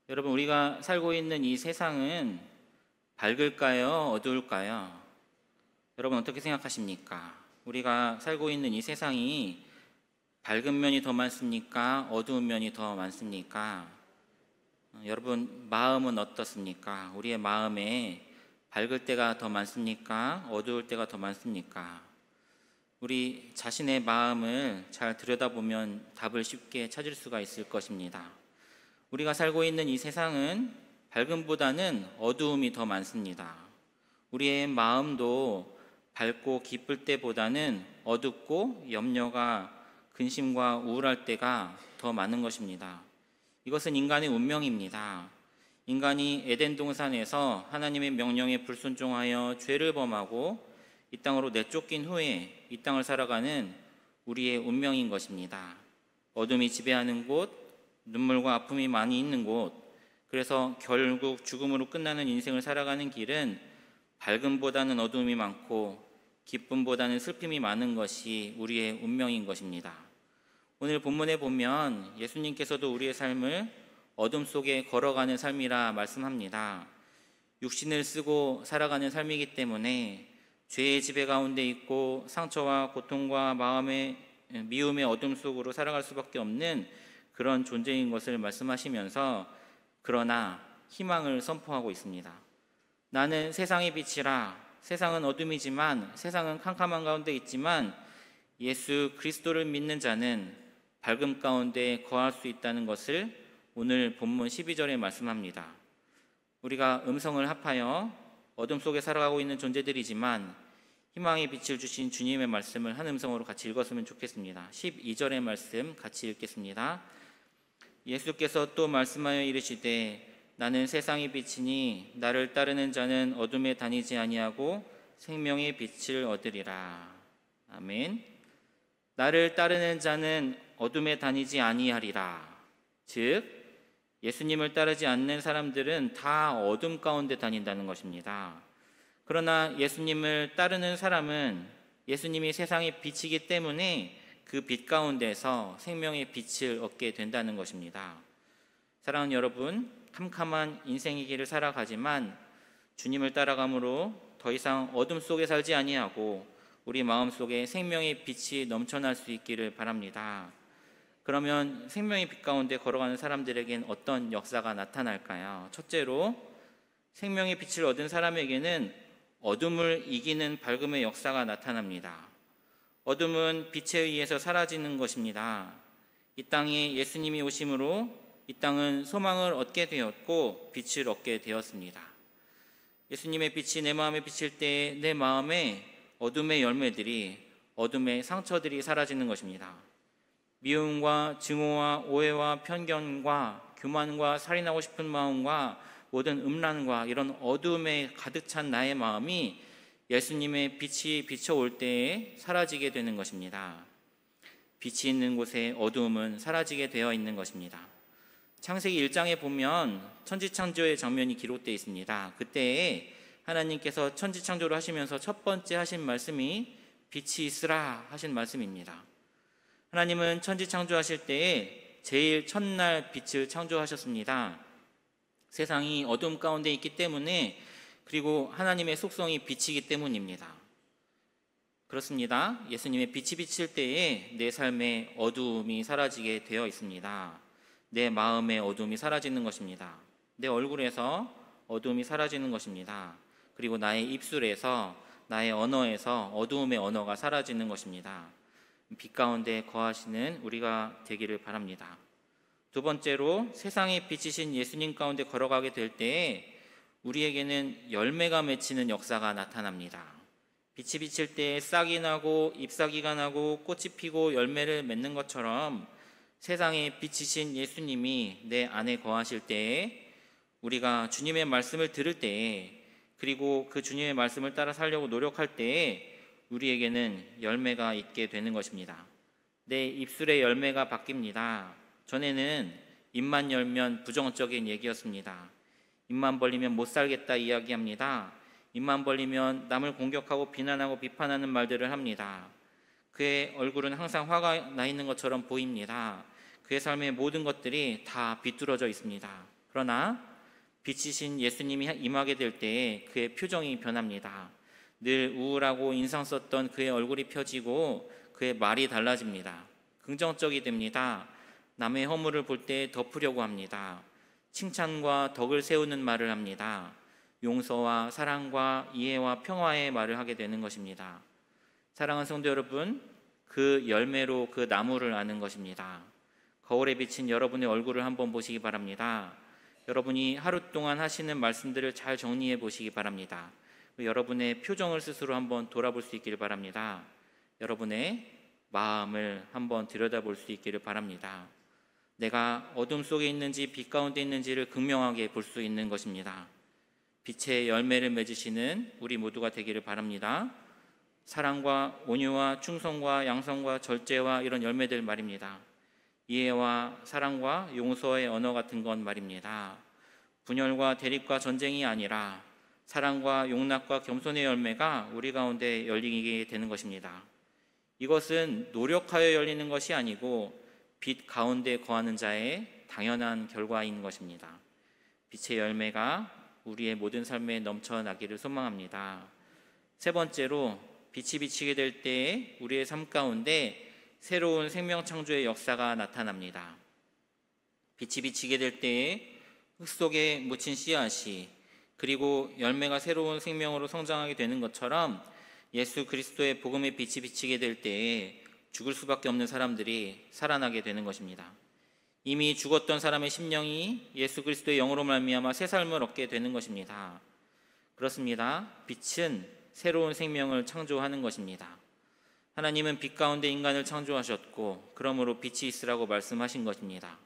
여러분, 우리가 살고 있는 이 세상은 밝을까요? 어두울까요? 여러분, 어떻게 생각하십니까? 우리가 살고 있는 이 세상이 밝은 면이 더 많습니까? 어두운 면이 더 많습니까? 여러분, 마음은 어떻습니까? 우리의 마음에 밝을 때가 더 많습니까? 어두울 때가 더 많습니까? 우리 자신의 마음을 잘 들여다보면 답을 쉽게 찾을 수가 있을 것입니다. 우리가 살고 있는 이 세상은 밝음보다는 어두움이 더 많습니다. 우리의 마음도 밝고 기쁠 때보다는 어둡고 염려가 근심과 우울할 때가 더 많은 것입니다. 이것은 인간의 운명입니다. 인간이 에덴 동산에서 하나님의 명령에 불순종하여 죄를 범하고 이 땅으로 내쫓긴 후에 이 땅을 살아가는 우리의 운명인 것입니다. 어둠이 지배하는 곳, 눈물과 아픔이 많이 있는 곳, 그래서 결국 죽음으로 끝나는 인생을 살아가는 길은 밝음보다는 어두움이 많고 기쁨보다는 슬픔이 많은 것이 우리의 운명인 것입니다. 오늘 본문에 보면 예수님께서도 우리의 삶을 어둠 속에 걸어가는 삶이라 말씀합니다. 육신을 쓰고 살아가는 삶이기 때문에 죄의 지배 가운데 있고 상처와 고통과 마음의 미움의 어둠 속으로 살아갈 수밖에 없는 그런 존재인 것을 말씀하시면서 그러나 희망을 선포하고 있습니다. 나는 세상의 빛이라. 세상은 어둠이지만, 세상은 캄캄한 가운데 있지만 예수 그리스도를 믿는 자는 밝음 가운데 거할 수 있다는 것을 오늘 본문 12절에 말씀합니다. 우리가 음성을 합하여 어둠 속에 살아가고 있는 존재들이지만 희망의 빛을 주신 주님의 말씀을 한 음성으로 같이 읽었으면 좋겠습니다. 12절의 말씀 같이 읽겠습니다. 예수께서 또 말씀하여 이르시되 나는 세상의 빛이니 나를 따르는 자는 어둠에 다니지 아니하고 생명의 빛을 얻으리라. 아멘. 나를 따르는 자는 어둠에 다니지 아니하리라. 즉 예수님을 따르지 않는 사람들은 다 어둠 가운데 다닌다는 것입니다. 그러나 예수님을 따르는 사람은 예수님이 세상의 빛이기 때문에 그 빛 가운데서 생명의 빛을 얻게 된다는 것입니다. 사랑하는 여러분, 캄캄한 인생의 길을 살아가지만 주님을 따라감으로 더 이상 어둠 속에 살지 아니하고 우리 마음속에 생명의 빛이 넘쳐날 수 있기를 바랍니다. 그러면 생명의 빛 가운데 걸어가는 사람들에겐 어떤 역사가 나타날까요? 첫째로 생명의 빛을 얻은 사람에게는 어둠을 이기는 밝음의 역사가 나타납니다. 어둠은 빛에 의해서 사라지는 것입니다. 이 땅에 예수님이 오심으로 이 땅은 소망을 얻게 되었고 빛을 얻게 되었습니다. 예수님의 빛이 내 마음에 비칠 때 내 마음에 어둠의 열매들이, 어둠의 상처들이 사라지는 것입니다. 미움과 증오와 오해와 편견과 교만과 살인하고 싶은 마음과 모든 음란과 이런 어둠에 가득 찬 나의 마음이 예수님의 빛이 비춰올 때에 사라지게 되는 것입니다. 빛이 있는 곳에 어두움은 사라지게 되어 있는 것입니다. 창세기 1장에 보면 천지창조의 장면이 기록되어 있습니다. 그때에 하나님께서 천지창조를 하시면서 첫 번째 하신 말씀이 빛이 있으라 하신 말씀입니다. 하나님은 천지창조하실 때에 제일 첫날 빛을 창조하셨습니다. 세상이 어둠 가운데 있기 때문에, 그리고 하나님의 속성이 빛이기 때문입니다. 그렇습니다. 예수님의 빛이 비칠 때에 내 삶의 어두움이 사라지게 되어 있습니다. 내 마음의 어두움이 사라지는 것입니다. 내 얼굴에서 어두움이 사라지는 것입니다. 그리고 나의 입술에서, 나의 언어에서 어두움의 언어가 사라지는 것입니다. 빛 가운데 거하시는 우리가 되기를 바랍니다. 두 번째로 세상의 빛이신 예수님 가운데 걸어가게 될 때에 우리에게는 열매가 맺히는 역사가 나타납니다. 빛이 비칠 때 싹이 나고 잎사귀가 나고 꽃이 피고 열매를 맺는 것처럼 세상에 빛이신 예수님이 내 안에 거하실 때에 우리가 주님의 말씀을 들을 때에, 그리고 그 주님의 말씀을 따라 살려고 노력할 때에 우리에게는 열매가 있게 되는 것입니다. 내 입술의 열매가 바뀝니다. 전에는 입만 열면 부정적인 얘기였습니다. 입만 벌리면 못 살겠다 이야기합니다. 입만 벌리면 남을 공격하고 비난하고 비판하는 말들을 합니다. 그의 얼굴은 항상 화가 나 있는 것처럼 보입니다. 그의 삶의 모든 것들이 다 비뚤어져 있습니다. 그러나 빛이신 예수님이 임하게 될 때에 그의 표정이 변합니다. 늘 우울하고 인상 썼던 그의 얼굴이 펴지고 그의 말이 달라집니다. 긍정적이 됩니다. 남의 허물을 볼 때 덮으려고 합니다. 칭찬과 덕을 세우는 말을 합니다. 용서와 사랑과 이해와 평화의 말을 하게 되는 것입니다. 사랑하는 성도 여러분, 그 열매로 그 나무를 아는 것입니다. 거울에 비친 여러분의 얼굴을 한번 보시기 바랍니다. 여러분이 하루 동안 하시는 말씀들을 잘 정리해 보시기 바랍니다. 여러분의 표정을 스스로 한번 돌아볼 수 있기를 바랍니다. 여러분의 마음을 한번 들여다볼 수 있기를 바랍니다. 내가 어둠 속에 있는지 빛 가운데 있는지를 극명하게 볼 수 있는 것입니다. 빛의 열매를 맺으시는 우리 모두가 되기를 바랍니다. 사랑과 온유와 충성과 양성과 절제와 이런 열매들 말입니다. 이해와 사랑과 용서의 언어 같은 건 말입니다. 분열과 대립과 전쟁이 아니라 사랑과 용납과 겸손의 열매가 우리 가운데 열리게 되는 것입니다. 이것은 노력하여 열리는 것이 아니고 빛 가운데 거하는 자의 당연한 결과인 것입니다. 빛의 열매가 우리의 모든 삶에 넘쳐나기를 소망합니다. 세 번째로, 빛이 비치게 될 때에 우리의 삶 가운데 새로운 생명 창조의 역사가 나타납니다. 빛이 비치게 될 때에 흙 속에 묻힌 씨앗이 그리고 열매가 새로운 생명으로 성장하게 되는 것처럼 예수 그리스도의 복음의 빛이 비치게 될 때에 죽을 수밖에 없는 사람들이 살아나게 되는 것입니다. 이미 죽었던 사람의 심령이 예수 그리스도의 영으로 말미암아 새 삶을 얻게 되는 것입니다. 그렇습니다. 빛은 새로운 생명을 창조하는 것입니다. 하나님은 빛 가운데 인간을 창조하셨고 그러므로 빛이 있으라고 말씀하신 것입니다.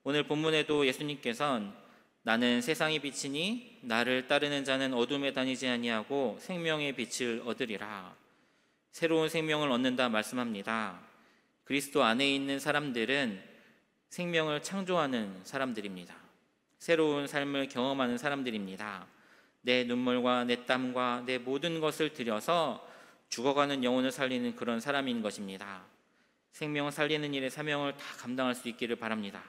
오늘 본문에도 예수님께서는 나는 세상의 빛이니 나를 따르는 자는 어둠에 다니지 아니하고 생명의 빛을 얻으리라. 새로운 생명을 얻는다 말씀합니다. 그리스도 안에 있는 사람들은 생명을 창조하는 사람들입니다. 새로운 삶을 경험하는 사람들입니다. 내 눈물과 내 땀과 내 모든 것을 들여서 죽어가는 영혼을 살리는 그런 사람인 것입니다. 생명을 살리는 일의 사명을 다 감당할 수 있기를 바랍니다.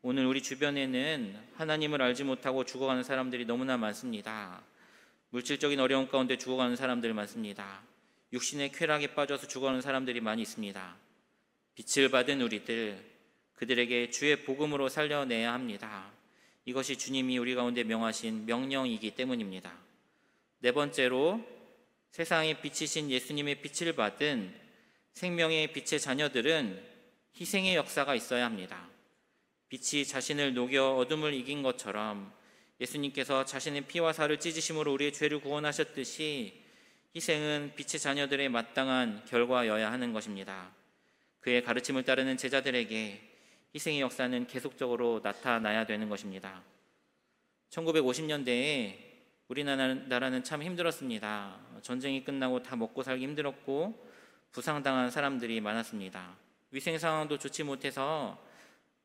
오늘 우리 주변에는 하나님을 알지 못하고 죽어가는 사람들이 너무나 많습니다. 물질적인 어려움 가운데 죽어가는 사람들 많습니다. 육신의 쾌락에 빠져서 죽어가는 사람들이 많이 있습니다. 빛을 받은 우리들, 그들에게 주의 복음으로 살려내야 합니다. 이것이 주님이 우리 가운데 명하신 명령이기 때문입니다. 네 번째로, 세상에 빛이신 예수님의 빛을 받은 생명의 빛의 자녀들은 희생의 역사가 있어야 합니다. 빛이 자신을 녹여 어둠을 이긴 것처럼 예수님께서 자신의 피와 살을 찢으심으로 우리의 죄를 구원하셨듯이 희생은 빛의 자녀들의 마땅한 결과여야 하는 것입니다. 그의 가르침을 따르는 제자들에게 희생의 역사는 계속적으로 나타나야 되는 것입니다. 1950년대에 우리나라는 참 힘들었습니다. 전쟁이 끝나고 다 먹고 살기 힘들었고 부상당한 사람들이 많았습니다. 위생 상황도 좋지 못해서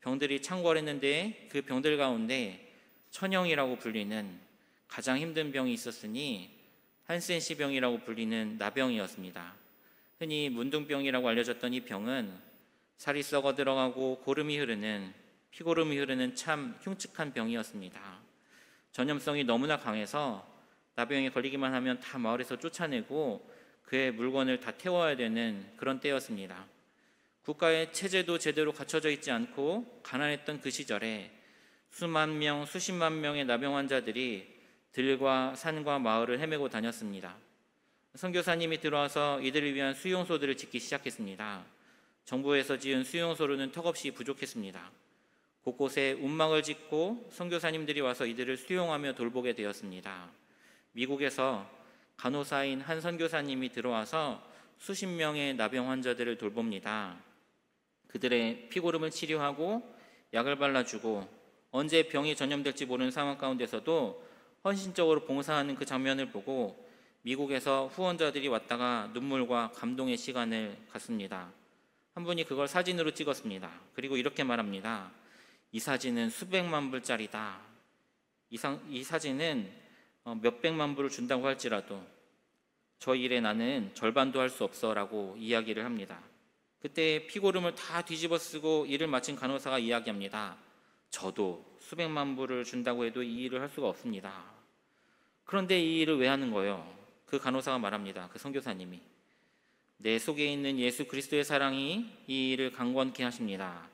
병들이 창궐했는데 그 병들 가운데 천형이라고 불리는 가장 힘든 병이 있었으니 한센시 병이라고 불리는 나병이었습니다. 흔히 문둥병이라고 알려졌던 이 병은 살이 썩어 들어가고 피고름이 흐르는 참 흉측한 병이었습니다. 전염성이 너무나 강해서 나병에 걸리기만 하면 다 마을에서 쫓아내고 그의 물건을 다 태워야 되는 그런 때였습니다. 국가의 체제도 제대로 갖춰져 있지 않고 가난했던 그 시절에 수만 명, 수십만 명의 나병 환자들이 들과 산과 마을을 헤매고 다녔습니다. 선교사님이 들어와서 이들을 위한 수용소들을 짓기 시작했습니다. 정부에서 지은 수용소로는 턱없이 부족했습니다. 곳곳에 움막을 짓고 선교사님들이 와서 이들을 수용하며 돌보게 되었습니다. 미국에서 간호사인 한 선교사님이 들어와서 수십 명의 나병 환자들을 돌봅니다. 그들의 피고름을 치료하고 약을 발라주고 언제 병이 전염될지 모르는 상황 가운데서도 헌신적으로 봉사하는 그 장면을 보고 미국에서 후원자들이 왔다가 눈물과 감동의 시간을 갖습니다. 한 분이 그걸 사진으로 찍었습니다. 그리고 이렇게 말합니다. 이 사진은 수백만 불짜리다. 이 사진은 몇백만 불을 준다고 할지라도 저 일에 나는 절반도 할 수 없어 라고 이야기를 합니다. 그때 피고름을 다 뒤집어 쓰고 일을 마친 간호사가 이야기합니다. 저도 수백만 불을 준다고 해도 이 일을 할 수가 없습니다. 그런데 이 일을 왜 하는 거예요? 그 간호사가 말합니다. 그 선교사님이 내 속에 있는 예수 그리스도의 사랑이 이 일을 강건케 하십니다.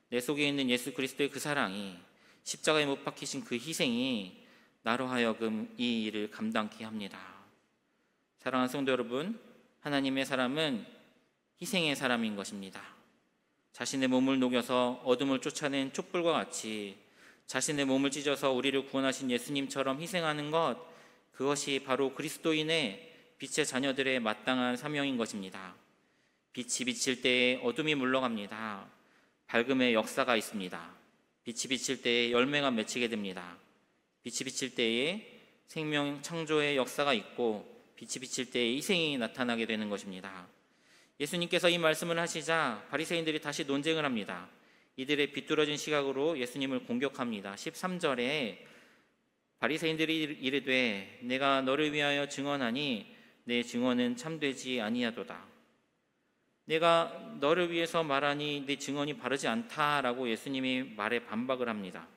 내 속에 있는 예수 그리스도의 그 사랑이, 십자가에 못 박히신 그 희생이 나로 하여금 이 일을 감당케 합니다. 사랑하는 성도 여러분, 하나님의 사람은 희생의 사람인 것입니다. 자신의 몸을 녹여서 어둠을 쫓아낸 촛불과 같이 자신의 몸을 찢어서 우리를 구원하신 예수님처럼 희생하는 것, 그것이 바로 그리스도인의 빛의 자녀들의 마땅한 사명인 것입니다. 빛이 비칠 때에 어둠이 물러갑니다. 밝음의 역사가 있습니다. 빛이 비칠 때에 열매가 맺히게 됩니다. 빛이 비칠 때에 생명 창조의 역사가 있고 빛이 비칠 때에 희생이 나타나게 되는 것입니다. 예수님께서 이 말씀을 하시자 바리새인들이 다시 논쟁을 합니다. 이들의 비뚤어진 시각으로 예수님을 공격합니다. 13절에 바리새인들이 이르되 내가 너를 위하여 증언하니 내 증언은 참되지 아니하도다. 내가 너를 위해서 말하니 네 증언이 바르지 않다라고 예수님이 말에 반박을 합니다.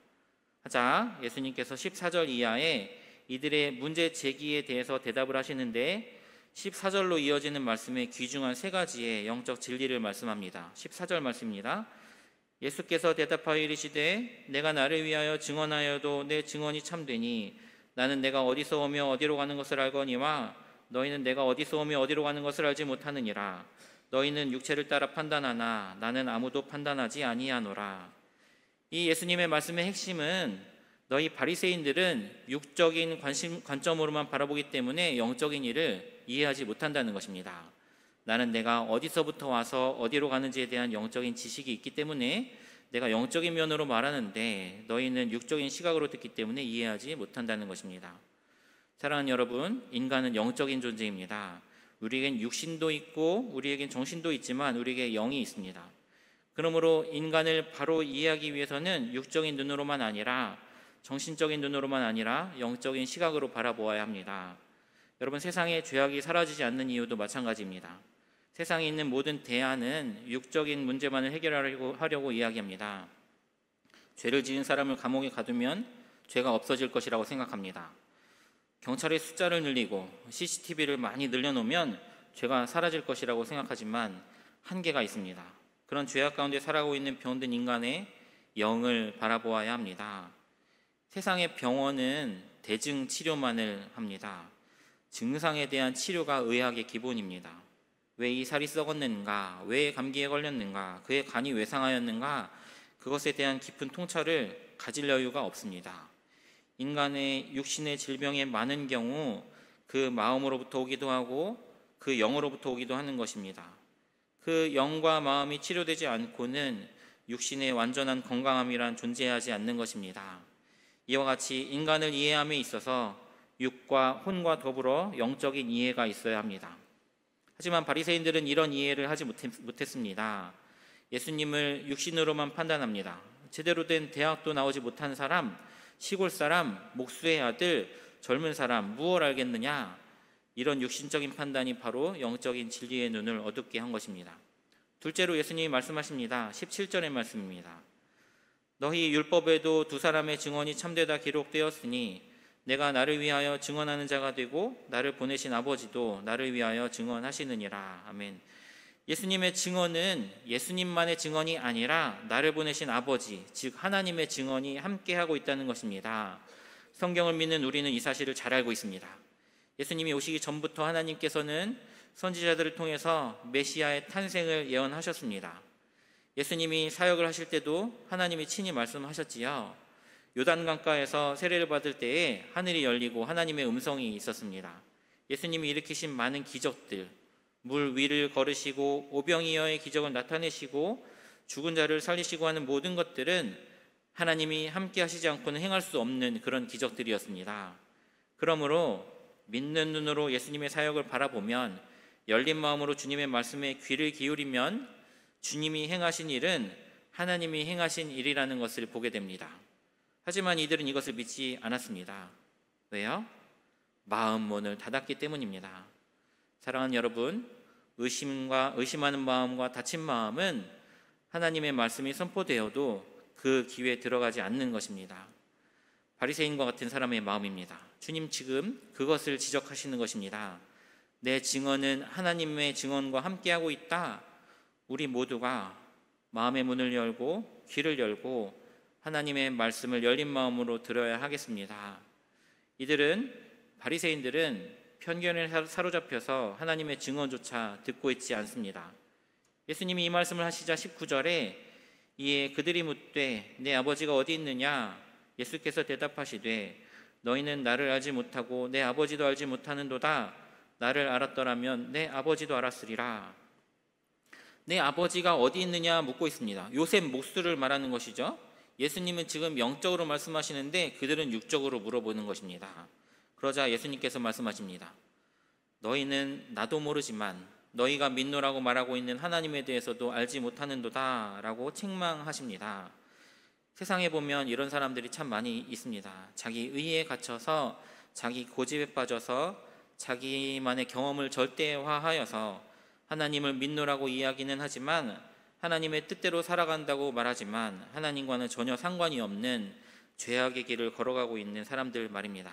하자 예수님께서 14절 이하에 이들의 문제 제기에 대해서 대답을 하시는데 14절로 이어지는 말씀에 귀중한 세 가지의 영적 진리를 말씀합니다. 14절 말씀입니다. 예수께서 대답하여 이르시되 내가 나를 위하여 증언하여도 내 증언이 참되니 나는 내가 어디서 오며 어디로 가는 것을 알거니와 너희는 내가 어디서 오며 어디로 가는 것을 알지 못하느니라. 너희는 육체를 따라 판단하나 나는 아무도 판단하지 아니하노라. 이 예수님의 말씀의 핵심은 너희 바리새인들은 육적인 관점으로만 바라보기 때문에 영적인 일을 이해하지 못한다는 것입니다. 나는 내가 어디서부터 와서 어디로 가는지에 대한 영적인 지식이 있기 때문에 내가 영적인 면으로 말하는데 너희는 육적인 시각으로 듣기 때문에 이해하지 못한다는 것입니다. 사랑하는 여러분, 인간은 영적인 존재입니다. 우리에겐 육신도 있고 우리에겐 정신도 있지만 우리에게 영이 있습니다. 그러므로 인간을 바로 이해하기 위해서는 육적인 눈으로만 아니라 정신적인 눈으로만 아니라 영적인 시각으로 바라보아야 합니다. 여러분, 세상에 죄악이 사라지지 않는 이유도 마찬가지입니다. 세상에 있는 모든 대안은 육적인 문제만을 해결하려고 이야기합니다. 죄를 지은 사람을 감옥에 가두면 죄가 없어질 것이라고 생각합니다. 경찰의 숫자를 늘리고 CCTV를 많이 늘려놓으면 죄가 사라질 것이라고 생각하지만 한계가 있습니다. 그런 죄악 가운데 살아가고 있는 병든 인간의 영을 바라보아야 합니다. 세상의 병원은 대증 치료만을 합니다. 증상에 대한 치료가 의학의 기본입니다. 왜 이 살이 썩었는가? 왜 감기에 걸렸는가? 그의 간이 왜 상하였는가? 그것에 대한 깊은 통찰을 가질 여유가 없습니다. 인간의 육신의 질병의 많은 경우 그 마음으로부터 오기도 하고 그 영으로부터 오기도 하는 것입니다. 그 영과 마음이 치료되지 않고는 육신의 완전한 건강함이란 존재하지 않는 것입니다. 이와 같이 인간을 이해함에 있어서 육과 혼과 더불어 영적인 이해가 있어야 합니다. 하지만 바리새인들은 이런 이해를 하지 못했습니다. 예수님을 육신으로만 판단합니다. 제대로 된 대학도 나오지 못한 사람, 시골 사람, 목수의 아들, 젊은 사람 무엇 알겠느냐? 이런 육신적인 판단이 바로 영적인 진리의 눈을 어둡게 한 것입니다. 둘째로 예수님이 말씀하십니다. 17절의 말씀입니다. 너희 율법에도 두 사람의 증언이 참되다 기록되었으니 내가 나를 위하여 증언하는 자가 되고 나를 보내신 아버지도 나를 위하여 증언하시느니라. 아멘. 예수님의 증언은 예수님만의 증언이 아니라 나를 보내신 아버지, 즉 하나님의 증언이 함께하고 있다는 것입니다. 성경을 믿는 우리는 이 사실을 잘 알고 있습니다. 예수님이 오시기 전부터 하나님께서는 선지자들을 통해서 메시아의 탄생을 예언하셨습니다. 예수님이 사역을 하실 때도 하나님이 친히 말씀하셨지요. 요단강가에서 세례를 받을 때에 하늘이 열리고 하나님의 음성이 있었습니다. 예수님이 일으키신 많은 기적들, 물 위를 걸으시고 오병이어의 기적을 나타내시고 죽은 자를 살리시고 하는 모든 것들은 하나님이 함께 하시지 않고는 행할 수 없는 그런 기적들이었습니다. 그러므로 믿는 눈으로 예수님의 사역을 바라보면, 열린 마음으로 주님의 말씀에 귀를 기울이면 주님이 행하신 일은 하나님이 행하신 일이라는 것을 보게 됩니다. 하지만 이들은 이것을 믿지 않았습니다. 왜요? 마음 문을 닫았기 때문입니다. 사랑하는 여러분, 의심하는 마음과 닫힌 마음은 하나님의 말씀이 선포되어도 그 귀에 들어가지 않는 것입니다. 바리새인과 같은 사람의 마음입니다. 주님 지금 그것을 지적하시는 것입니다. 내 증언은 하나님의 증언과 함께하고 있다. 우리 모두가 마음의 문을 열고 귀를 열고 하나님의 말씀을 열린 마음으로 들어야 하겠습니다. 바리새인들은 편견에 사로잡혀서 하나님의 증언조차 듣고 있지 않습니다. 예수님이 이 말씀을 하시자 19절에 이에 그들이 묻되 내 아버지가 어디 있느냐? 예수께서 대답하시되 너희는 나를 알지 못하고 내 아버지도 알지 못하는도다. 나를 알았더라면 내 아버지도 알았으리라. 내 아버지가 어디 있느냐 묻고 있습니다. 요셉 목수를 말하는 것이죠. 예수님은 지금 영적으로 말씀하시는데 그들은 육적으로 물어보는 것입니다. 그러자 예수님께서 말씀하십니다. 너희는 나도 모르지만 너희가 믿노라고 말하고 있는 하나님에 대해서도 알지 못하는도다 라고 책망하십니다. 세상에 보면 이런 사람들이 참 많이 있습니다. 자기 의에 갇혀서 자기 고집에 빠져서 자기만의 경험을 절대화하여서 하나님을 믿노라고 이야기는 하지만 하나님의 뜻대로 살아간다고 말하지만 하나님과는 전혀 상관이 없는 죄악의 길을 걸어가고 있는 사람들 말입니다.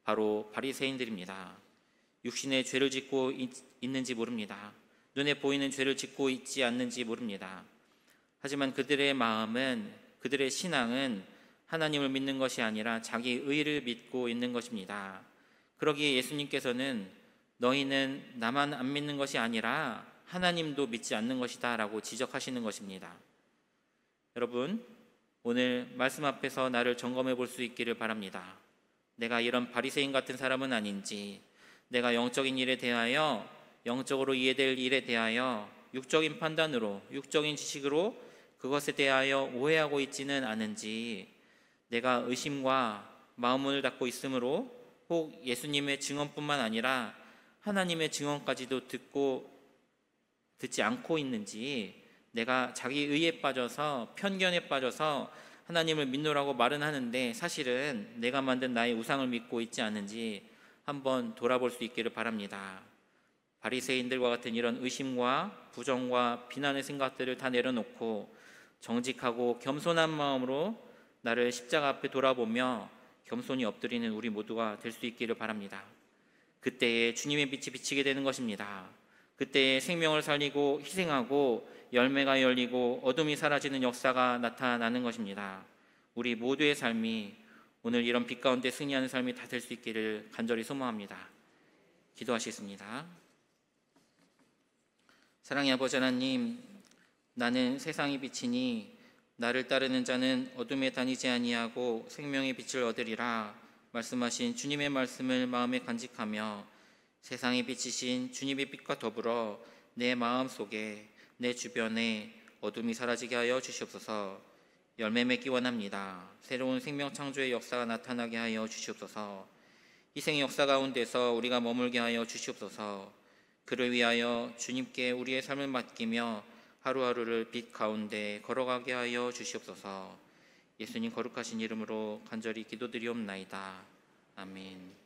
바로 바리새인들입니다. 육신의 죄를 짓고 있는지 모릅니다. 눈에 보이는 죄를 짓고 있지 않는지 모릅니다. 하지만 그들의 마음은, 그들의 신앙은 하나님을 믿는 것이 아니라 자기 의를 믿고 있는 것입니다. 그러기에 예수님께서는 너희는 나만 안 믿는 것이 아니라 하나님도 믿지 않는 것이다 라고 지적하시는 것입니다. 여러분, 오늘 말씀 앞에서 나를 점검해 볼 수 있기를 바랍니다. 내가 이런 바리새인 같은 사람은 아닌지, 내가 영적인 일에 대하여, 영적으로 이해될 일에 대하여 육적인 판단으로, 육적인 지식으로 그것에 대하여 오해하고 있지는 않은지, 내가 의심과 마음을 닫고 있으므로 혹 예수님의 증언뿐만 아니라 하나님의 증언까지도 듣지 않고 있는지, 내가 자기 의에 빠져서 편견에 빠져서 하나님을 믿노라고 말은 하는데 사실은 내가 만든 나의 우상을 믿고 있지 않은지 한번 돌아볼 수 있기를 바랍니다. 바리새인들과 같은 이런 의심과 부정과 비난의 생각들을 다 내려놓고 정직하고 겸손한 마음으로 나를 십자가 앞에 돌아보며 겸손히 엎드리는 우리 모두가 될 수 있기를 바랍니다. 그때에 주님의 빛이 비치게 되는 것입니다. 그때에 생명을 살리고 희생하고 열매가 열리고 어둠이 사라지는 역사가 나타나는 것입니다. 우리 모두의 삶이 오늘 이런 빛 가운데 승리하는 삶이 다 될 수 있기를 간절히 소망합니다. 기도하시겠습니다. 사랑의 아버지 하나님, 나는 세상의 빛이니 나를 따르는 자는 어둠에 다니지 아니하고 생명의 빛을 얻으리라 말씀하신 주님의 말씀을 마음에 간직하며 세상의 빛이신 주님의 빛과 더불어 내 마음 속에, 내 주변에 어둠이 사라지게 하여 주시옵소서. 열매 맺기 원합니다. 새로운 생명 창조의 역사가 나타나게 하여 주시옵소서. 희생의 역사 가운데서 우리가 머물게 하여 주시옵소서. 그를 위하여 주님께 우리의 삶을 맡기며 하루하루를 빛 가운데 걸어가게 하여 주시옵소서. 예수님 거룩하신 이름으로 간절히 기도드리옵나이다. 아멘.